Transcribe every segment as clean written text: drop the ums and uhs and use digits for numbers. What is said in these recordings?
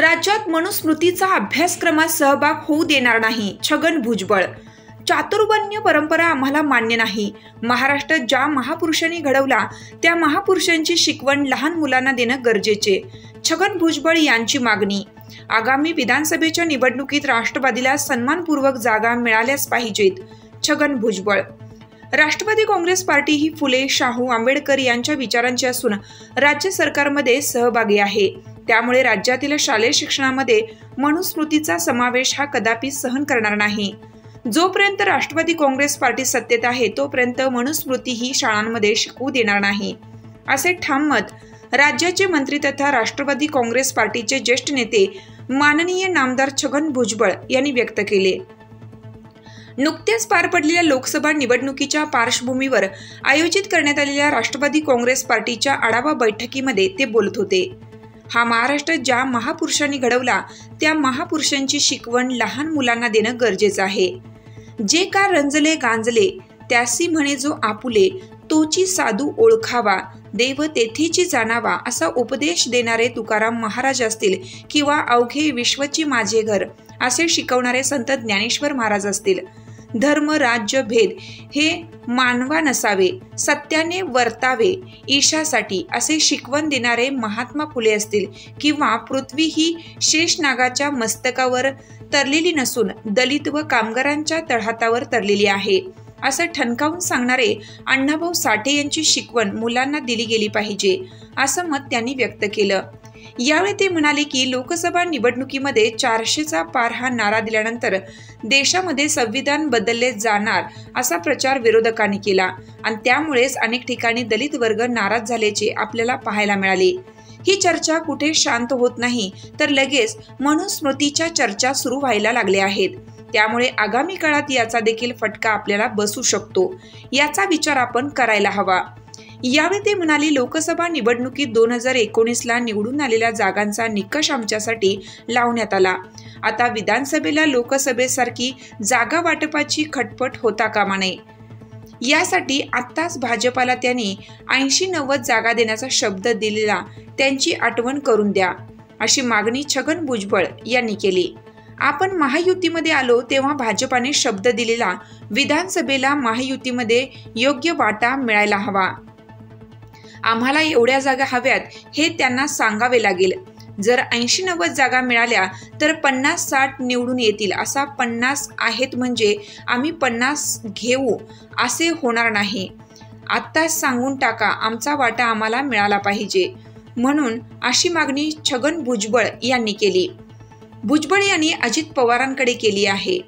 राज्यात मनुस्मृतीचा अभ्यासक्रमात सहभाग होऊ देणार नाही. छगन भुजबळ. चातुर्वर्ण्य परंपरा आम्हाला मान्य नाही. महाराष्ट्र ज्या महापुरुषांनी घडवला त्या महापुरुषांची शिकवण लहान मुलांना देणं गरजेचे. छगन भुजबळ यांची मागणी. आगामी विधानसभेच्या निवडणुकीत राष्ट्रवादीला सन्मानपूर्वक जागा मिळाल्याच पाहिजेत. छगन भुजबळ. राष्ट्रवादी काँग्रेस पार्टी ही फुले, शाहू, आंबेडकर यांच्या विचारांची असून राज्य सरकारमध्ये सहभागी आहे. त्यामुळे राज्यातील शालेय शिक्षणामध्ये मनुस्मृतीचा समावेश हा कदापि सहन करणार नाही. जोपर्यंत राष्ट्रवादी काँग्रेस पार्टी सत्तेत आहे तोपर्यंत मनुस्मृती ही शाळांमध्ये शिकवू देणार नाही, असे ठाम मत राज्याचे मंत्री तथा राष्ट्रवादी काँग्रेस पार्टीचे ज्येष्ठ नेते माननीय नामदार छगन भुजबळ यांनी व्यक्त केले. नुकत्याच पार पडलेल्या लोकसभा निवडणुकीच्या पार्श्वभूमीवर आयोजित करण्यात आलेल्या राष्ट्रवादी काँग्रेस पार्टीच्या आढावा बैठकीमध्ये ते बोलत होते. हा महाराष्ट्र ज्या महापुरुषांनी घडवला त्या महापुरुषांची शिकवण लहान मुलांना देणं गरजेचं आहे. जे का रंजले गांजले त्यासी म्हणे जो आपुले, तोची साधू ओळखावा, देव तेथेची जाणावा, असा उपदेश देणारे तुकाराम महाराज असतील किंवा अवघे विश्वची माझे घर असे शिकवणारे संत ज्ञानेश्वर महाराज असतील. धर्म, राज्य, भेद हे मानवा नसावे, सत्याने वर्तावे ईशासाठी असे शिकवण देणारे महात्मा फुले असतील किंवा पृथ्वी ही शेषनागाच्या मस्तकावर तरलेली नसून दलित व कामगारांच्या तळहातावर तरलेली आहे असं ठणकावून सांगणारे अण्णाभाऊ साठे यांची शिकवण मुलांना दिली गेली पाहिजे, असं मत त्यांनी व्यक्त केलं. यावेळी ते म्हणाले की लोकसभा निवडणुकीमध्ये 400चा पार हा नारा दिल्यानंतर देशामध्ये संविधान बदलले जाणार असा प्रचार विरोधकांनी केला आणि त्यामुळेच अनेक ठिकाणी दलित वर्ग नाराज झाल्याचे आपल्याला पाहायला मिळाले. ही चर्चा कुठे शांत होत नाही तर लगेच मनुस्मृतीच्या चर्चा सुरू व्हायला लागल्या आहेत. त्यामुळे आगामी काळात याचा देखील फटका आपल्याला बसू शकतो. याचा विचार आपण करायला हवा. यावेळी ते म्हणाले, लोकसभा निवडणुकीत 2019ला निवडून आलेल्या जागांचा निकष आमच्यासाठी लावण्यात आला. आता विधानसभेला लोकसभेसारखी जागा वाटपाची खटपट होता कामा नये. यासाठी आत्ताच भाजपाला त्यांनी 80-90 जागा देण्याचा शब्द दिलेला त्यांची आठवण करून द्या, अशी मागणी छगन भुजबळ यांनी केली. आपण महायुतीमध्ये आलो तेव्हा भाजपाने शब्द दिलेला विधानसभेला महायुतीमध्ये योग्य वाटा मिळायला हवा. आम्हाला एवढ्या जागा हव्यात हे त्यांना सांगावे लागेल. जर 80-90 जागा मिळाल्या तर 50-60 निवडून येतील. असा 50 आहेत म्हणजे आम्ही 50 घेऊ असे होणार नाही. आत्ताच सांगून टाका, आमचा वाटा आम्हाला मिळाला पाहिजे, म्हणून अशी मागणी छगन भुजबळ यांनी केली. भुजबळ यांनी अजित पवारांकडे केली आहे.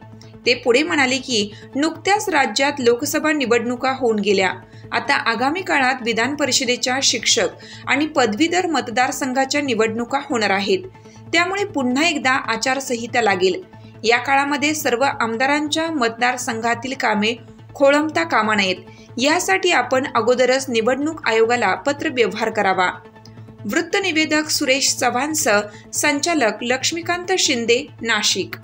ते पुढे म्हणाले की नुकत्याच राज्यात लोकसभा निवडणुका होऊन गेल्या. आता आगामी काळात विधान परिषदेच्या शिक्षक आणि पदवीधर मतदारसंघाच्या निवडणुका होणार आहेत. त्यामुळे पुन्हा एकदा आचारसंहिता लागेल. या काळामध्ये सर्व आमदारांच्या मतदारसंघातील कामे खोळंबता कामा नयेत. यासाठी आपण अगोदरच निवडणूक आयोगाला पत्र व्यवहार करावा. वृत्तनिवेदक सुरेश चव्हाणसह संचालक लक्ष्मीकांत शिंदे, नाशिक.